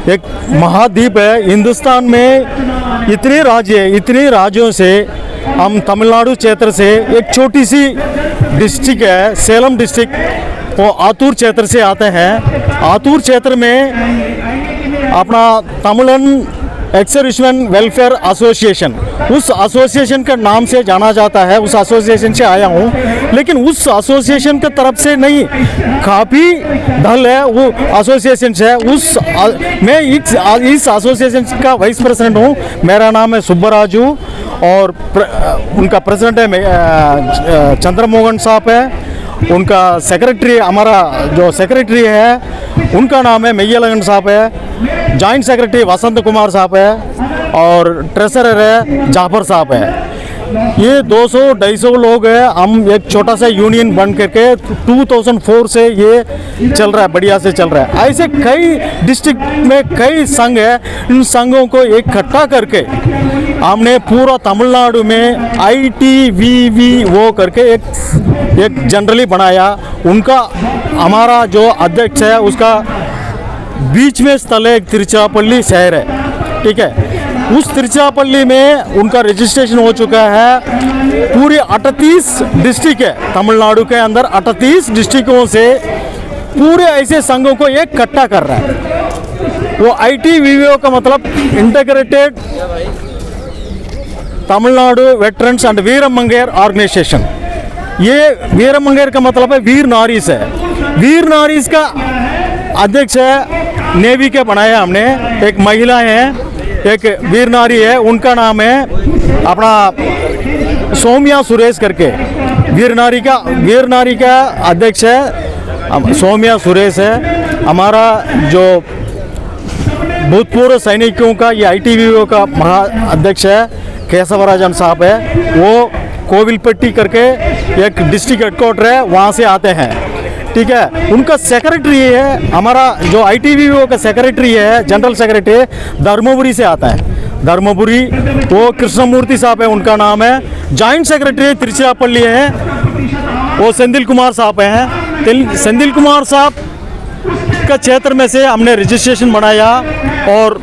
एक महाद्वीप है। हिंदुस्तान में इतने राज्य है, इतने राज्यों से हम तमिलनाडु क्षेत्र से एक छोटी सी डिस्ट्रिक्ट है सेलम डिस्ट्रिक्ट, वो आतूर क्षेत्र से आते हैं। आतूर क्षेत्र में अपना तमिलन एक्स-सर्विसमैन वेलफेयर एसोसिएशन, उस एसोसिएशन का नाम से जाना जाता है। उस एसोसिएशन से आया हूँ, लेकिन उस एसोसिएशन की तरफ से नहीं, काफ़ी दल है वो एसोसिएशन है। मैं इस एसोसिएशन का वाइस प्रेसिडेंट हूँ। मेरा नाम है सुब्बराजू और उनका प्रेसिडेंट है चंद्रमोहन साहब है। उनका सेक्रेटरी, हमारा जो सेक्रेटरी है उनका नाम है मैयलगन साहब है। जॉइंट सेक्रेटरी वसंत कुमार साहब है और ट्रेजरर है जाफर साहब है। ये 200-250 लोग हैं। हम एक छोटा सा यूनियन बन करके 2004 से ये चल रहा है, बढ़िया से चल रहा है। ऐसे कई डिस्ट्रिक्ट में कई संघ है, इन संघों को इकट्ठा करके हमने पूरा तमिलनाडु में ITVVO करके एक जनरली बनाया। उनका हमारा जो अध्यक्ष है उसका बीच में स्थल है, एक तिरुचिरापल्ली शहर है, ठीक है। उस तिरुचिरापल्ली में उनका रजिस्ट्रेशन हो चुका है। पूरे 38 डिस्ट्रिक्ट है तमिलनाडु के अंदर, 38 डिस्ट्रिक्टों से पूरे ऐसे संघों को एक इकट्ठा कर रहा है। वो ITVVO का मतलब integrated Tamil Nadu veterans and Veeramangai organisation. ये वीरमंगेर का मतलब है वीर नारीस है। वीर नारीस का अध्यक्ष है नेवी के बनाया हमने। एक महिला है, एक वीर नारी है, उनका नाम है अपना सोम्या सुरेश करके। वीर नारी का अध्यक्ष है सोम्या सुरेश है। हमारा जो भूतपूर्व सैनिकों का ये ITVVO का महा अध्यक्ष है केशवराजन साहब है। वो कोविलपट्टी करके एक डिस्ट्रिक्ट हेडक्वार्टर है, वहाँ से आते हैं, ठीक है। उनका सेक्रेटरी है, हमारा जो ITVVO का सेक्रेटरी है, जनरल सेक्रेटरी धर्मपुरी से आता है। धर्मपुरी वो कृष्णमूर्ति साहब है, उनका नाम है। जॉइंट सेक्रेटरी तिरुचिरापल्ली है, वो सेंथिल कुमार साहब हैं। सेंथिल कुमार साहब का क्षेत्र में से हमने रजिस्ट्रेशन बनाया और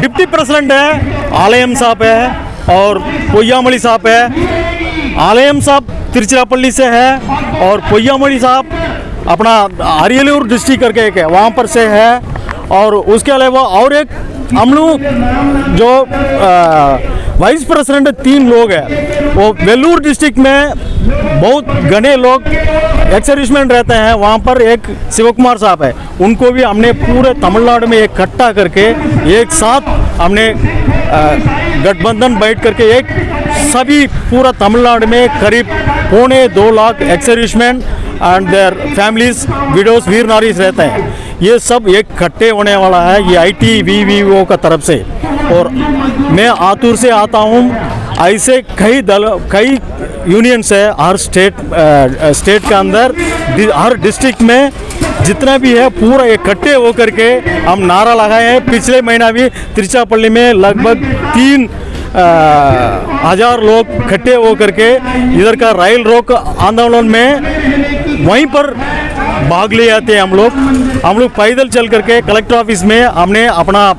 डिप्टी प्रेसिडेंट है आलयम साहब है और पोय्यामली साहब है। आलयम साहब तिरुचिरापल्ली से है और पोय्यामली साहब अपना अरियलूर डिस्ट्रिक्ट करके एक है, वहाँ पर से है। और उसके अलावा और एक हम लोग जो वाइस प्रेसिडेंट 3 लोग हैं, वो वेल्लूर डिस्ट्रिक्ट में बहुत घने लोग एक्स-सर्विसमैन रहते हैं, वहाँ पर एक शिव कुमार साहब है। उनको भी हमने पूरे तमिलनाडु में इकट्ठा करके एक साथ हमने गठबंधन बैठ करके एक सभी पूरा तमिलनाडु में करीब 2.25 lakh ex servicemen and their families widows Veer Naris रहते हैं। ये सब एक इकट्ठे होने वाला है ये ITVVO का तरफ से। और मैं आतूर से आता हूँ। ऐसे कई यूनियंस है हर स्टेट के अंदर, हर डिस्ट्रिक्ट में जितना भी है पूरा इकट्ठे होकर के हम नारा लगाए हैं। पिछले महीना भी तिरुचिरापल्ली में लगभग 3,000 लोग इकट्ठे होकर के इधर का राइल रोक आंदोलन में वहीं पर भाग ले जाते हैं। हम लोग पैदल चल करके कलेक्टर ऑफिस में हमने अपना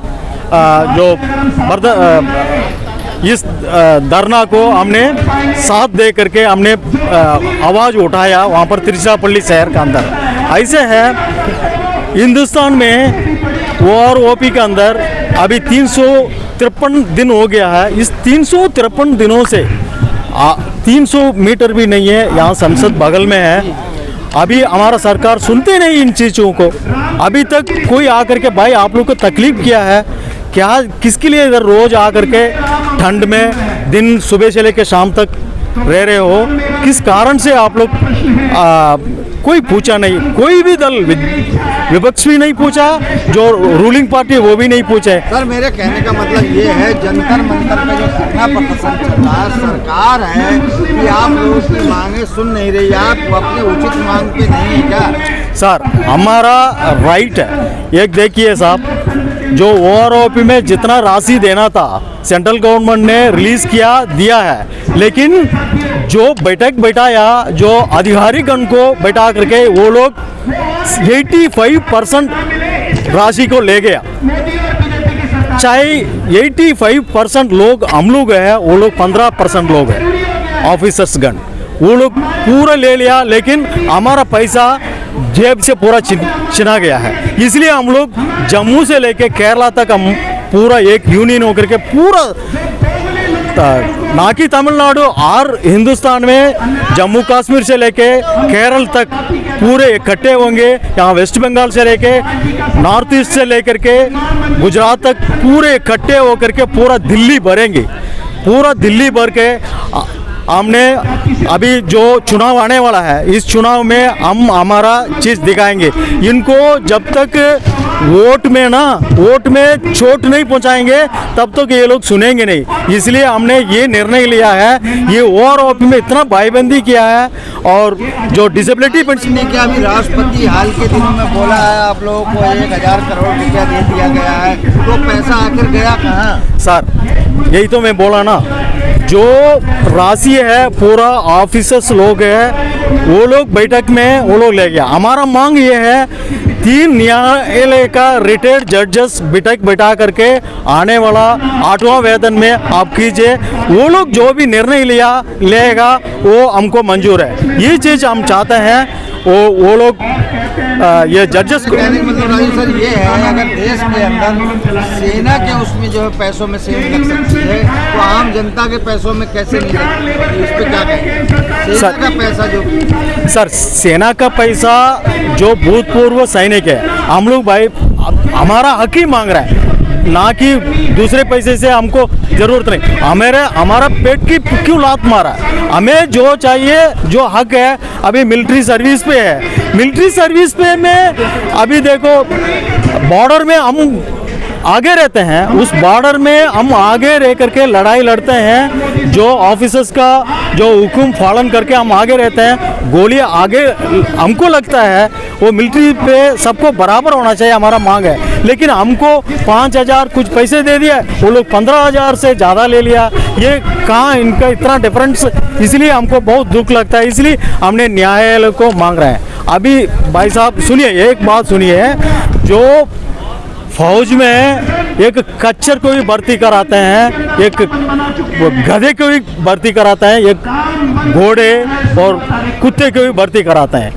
इस धरना को हमने साथ दे करके हमने आवाज़ उठाया वहाँ पर तिरुचिरापल्ली शहर के अंदर। ऐसे है हिंदुस्तान में OROP के अंदर अभी 353 दिन हो गया है। इस 353 दिनों से 300 मीटर भी नहीं है, यहाँ संसद बगल में है। अभी हमारा सरकार सुनते नहीं इन चीज़ों को। अभी तक कोई आकर के भाई आप लोग को तकलीफ किया है क्या, किसके लिए इधर रोज़ आकर के ठंड में दिन सुबह से लेकर शाम तक रह रहे हो, किस कारण से आप लोग कोई पूछा नहीं। कोई भी दल विपक्ष भी नहीं पूछा, जो रूलिंग पार्टी वो भी नहीं पूछे। सर मेरे कहने का मतलब ये है जंतर मंतर में जो धरना प्रदर्शन चल रहा है, सरकार है कि आप लोगों की मांगे सुन नहीं रही, आप अपने उचित मांग पे नहीं है क्या? सर हमारा राइट है। एक देखिए साहब, जो OROP में जितना राशि देना था सेंट्रल गवर्नमेंट ने रिलीज़ दिया है, लेकिन जो बैठक बैठाया, जो अधिकारीगण को बैठा करके वो लोग 85% राशि को ले गया। चाहे 85% लोग हम लोग हैं, वो लोग 15% लोग हैं ऑफिसर्स गण, वो लोग पूरा ले लिया, लेकिन हमारा पैसा जेब से पूरा छिना गया है। इसलिए हम लोग जम्मू से लेके केरला तक हम पूरा एक यूनियन होकर के पूरा, ना कि तमिलनाडु और हिंदुस्तान में जम्मू कश्मीर से लेके केरल तक पूरे इकट्ठे होंगे। यहाँ वेस्ट बंगाल से लेके नॉर्थ ईस्ट से लेकर के गुजरात तक पूरे इकट्ठे होकर के पूरा दिल्ली भरेंगे। पूरा दिल्ली भर के हमने अभी जो चुनाव आने वाला है, इस चुनाव में हम हमारा चीज़ दिखाएंगे इनको। जब तक वोट में चोट नहीं पहुंचाएंगे तब तक ये लोग सुनेंगे नहीं। इसलिए हमने ये निर्णय लिया है, ये ओआरओपी में इतना भाईबंदी किया है। और जो डिसेबिलिटी पेंशन ने क्या अभी राष्ट्रपति हाल के दिनों में बोला है आप लोगों को 1000 करोड़ रुपया दे दिया गया है, तो पैसा आखिर गया कहाँ? सर यही तो मैं बोला ना, जो राशि है पूरा ऑफिसर्स लोग हैं, वो लोग बैठक में वो लोग ले गया। हमारा मांग ये है 3 न्यायालय का रिटायर्ड जजेस बैठा करके आने वाला 8वां वेतन में आप कीजिए। वो लोग जो भी निर्णय लेगा वो हमको मंजूर है। ये चीज़ हम चाहते हैं। वो लोग ये जजेस को, कहने का मतलब राजू सर ये है, अगर देश के अंदर सेना के उसमें जो है पैसों में सेल लग सकती है, तो आम जनता के पैसों में कैसे नहीं लगती? इस पे क्या कहेंगे? सेना का पैसा जो, सर सेना का पैसा जो भूतपूर्व सैनिक है, हम लोग भाई हमारा हक ही मांग रहा है, ना कि दूसरे पैसे से हमको ज़रूरत नहीं। हमारा पेट की क्यों लात मारा? हमें जो चाहिए, जो हक है, अभी मिलिट्री सर्विस पे है। मिलिट्री सर्विस पे में अभी देखो बॉर्डर में हम आगे रहते हैं, उस बॉर्डर में हम आगे रह करके लड़ाई लड़ते हैं। जो ऑफिसर्स का जो हुक्म पालन करके हम आगे रहते हैं, गोलियां आगे हमको लगता है वो मिलिट्री पे सबको बराबर होना चाहिए, हमारा मांग है। लेकिन हमको 5000 कुछ पैसे दे दिया, वो लोग 15000 से ज़्यादा ले लिया। ये कहाँ इनका इतना डिफरेंस? इसलिए हमको बहुत दुख लगता है, इसलिए हमने न्यायालय को मांग रहे हैं। अभी भाई साहब सुनिए, एक बात सुनिए, जो फौज में एक कच्चर को भी भर्ती कराते हैं, एक गधे को भी भर्ती कराते हैं, एक घोड़े और कुत्ते को भी भर्ती कराते हैं।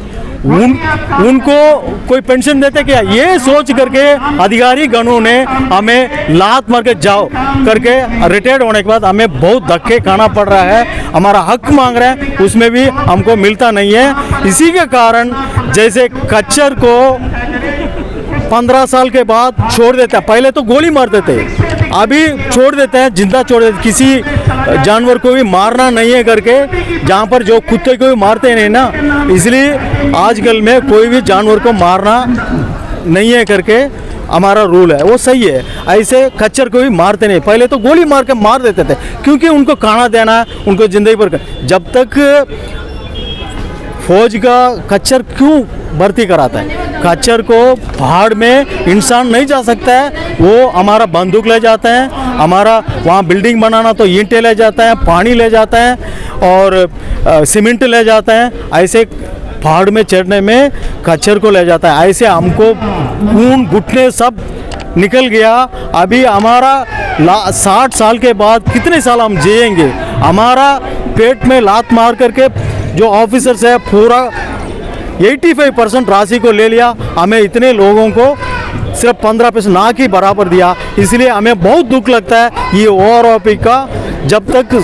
उनको कोई पेंशन देते क्या? ये सोच करके अधिकारी गणों ने हमें लात मार के जाओ करके रिटायर्ड होने के बाद हमें बहुत धक्के खाना पड़ रहा है। हमारा हक मांग रहे हैं, उसमें भी हमको मिलता नहीं है। इसी के कारण जैसे कच्चर को 15 साल के बाद छोड़ देते हैं, पहले तो गोली मारते थे, अभी छोड़ देते हैं, जिंदा छोड़ देते। किसी जानवर को भी मारना नहीं है करके, जहाँ पर जो कुत्ते को भी मारते नहीं ना, इसलिए आजकल में कोई भी जानवर को मारना नहीं है करके हमारा रूल है, वो सही है। ऐसे कच्चर को भी मारते नहीं, पहले तो गोली मार के मार देते थे, क्योंकि उनको खाना देना, उनको जिंदगी भर। जब तक फौज का कच्चर क्यों भर्ती कराता है? कच्चर को पहाड़ में इंसान नहीं जा सकता है, वो हमारा बंदूक ले जाते हैं, हमारा वहाँ बिल्डिंग बनाना तो ईंटें ले जाते हैं, पानी ले जाते हैं और सीमेंट ले जाते हैं। ऐसे पहाड़ में चढ़ने में कच्चर को ले जाता है। ऐसे हमको खून घुटने सब निकल गया। अभी हमारा 60 साल के बाद कितने साल हम जिएंगे? हमारा पेट में लात मार करके जो ऑफिसर्स है पूरा 85% राशि को ले लिया। हमें इतने लोगों को सिर्फ 15% ना की बराबर दिया। इसलिए हमें बहुत दुख लगता है। ये ओआरओपी का जब तक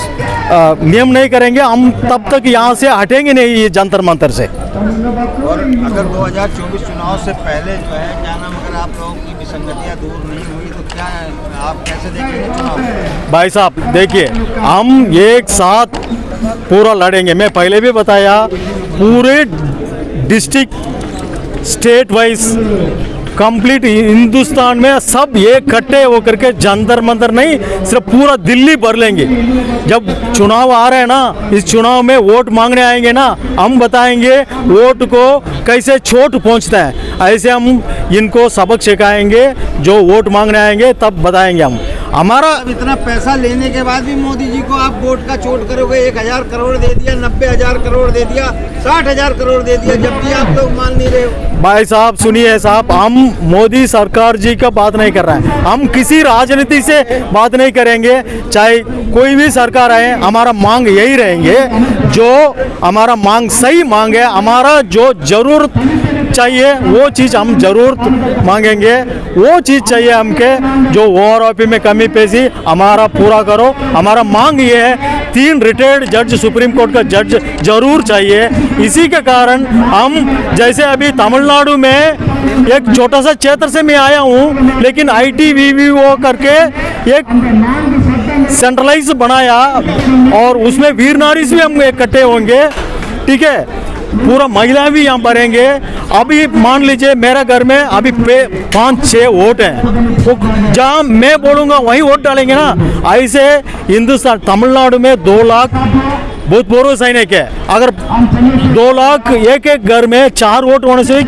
नियम नहीं करेंगे हम, तब तक यहाँ से हटेंगे नहीं ये जंतर मंतर से। और अगर 2024 चुनाव से पहले जो है क्या नाम, अगर आप लोगों की विसंगतियाँ दूर नहीं हुई तो क्या आप कैसे देखेंगे चुनाव? भाई साहब देखिए, हम एक साथ पूरा लड़ेंगे। मैं पहले भी बताया, पूरे district state wise complete Hindustan में सब ये इकट्ठे होकर के जंतर मंतर नहीं, सिर्फ पूरा दिल्ली भर लेंगे। जब चुनाव आ रहे हैं ना, इस चुनाव में वोट मांगने आएंगे ना, हम बताएंगे वोट को कैसे चोट पहुंचता है। ऐसे हम इनको सबक सिखाएंगे, जो वोट मांगने आएंगे तब बताएंगे हम। हमारा अब इतना पैसा लेने के बाद भी मोदी जी को आप वोट का चोट करोगे। 1000 करोड़ दे दिया, 90,000 करोड़ दे दिया, 60,000 करोड़ दे दिया, जब भी आप लोग मान नहीं रहे हो। भाई साहब सुनिए साहब, हम मोदी सरकार जी का बात नहीं कर रहे हैं, हम किसी राजनीति से बात नहीं करेंगे, चाहे कोई भी सरकार आए, हमारा मांग यही रहेंगे, जो हमारा मांग सही मांग है, हमारा जो जरूरत चाहिए वो चीज़ हम जरूर मांगेंगे, वो चीज़ चाहिए हमके जो ओआरओपी में कमी पेशी हमारा पूरा करो। हमारा मांग ये है 3 रिटायर्ड जज सुप्रीम कोर्ट का जज जरूर चाहिए। इसी के कारण हम जैसे अभी तमिलनाडु में एक छोटा सा क्षेत्र से मैं आया हूँ, लेकिन ITVVO करके एक सेंट्रलाइज बनाया और उसमें वीर नारी भी हम इकट्ठे होंगे, ठीक है, पूरा महिला भी यहाँ भरेंगे। अभी मान लीजिए मेरे घर में अभी 5-6 वोट हैं, तो जहाँ मैं बोलूँगा वहीं वोट डालेंगे ना। ऐसे हिंदुस्तान तमिलनाडु में 2 लाख भूतपूर्व सैनिक है, अगर 2 लाख एक घर में 4 वोट होने से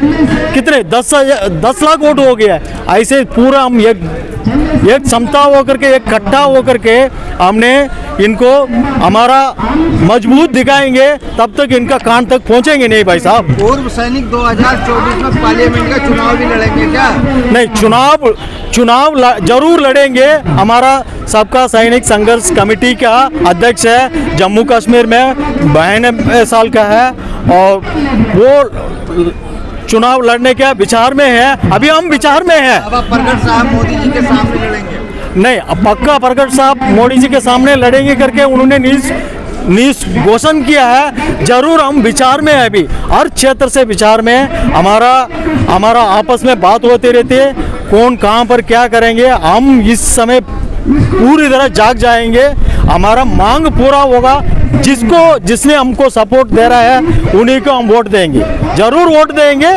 कितने 10 लाख वोट हो गया। ऐसे पूरा हम एक क्षमता होकर के, एक इकट्ठा होकर के हमने इनको हमारा मजबूत दिखाएंगे, तब तक इनका कान तक पहुंचेंगे नहीं भाई साहब। पूर्व सैनिक 2024 में पार्लियामेंट का चुनाव भी लड़ेंगे क्या? नहीं, चुनाव जरूर लड़ेंगे। हमारा सबका सैनिक संघर्ष कमेटी का अध्यक्ष है, जम्मू कश्मीर में 92 साल का है, और वो चुनाव लड़ने के विचार में है। अभी हम विचार में हैं। अब प्रगट साहब मोदी जी के सामने लड़ेंगे? नहीं, अब पक्का प्रगट साहब मोदी जी के सामने लड़ेंगे करके उन्होंने नीस घोषण किया है। जरूर हम विचार में है, अभी हर क्षेत्र से विचार में हमारा आपस में बात होती रहती है, कौन कहाँ पर क्या करेंगे। हम इस समय पूरी तरह जाग जाएंगे, हमारा मांग पूरा होगा। जिसने हमको सपोर्ट दे रहा है उन्हीं को हम वोट देंगे, जरूर वोट देंगे।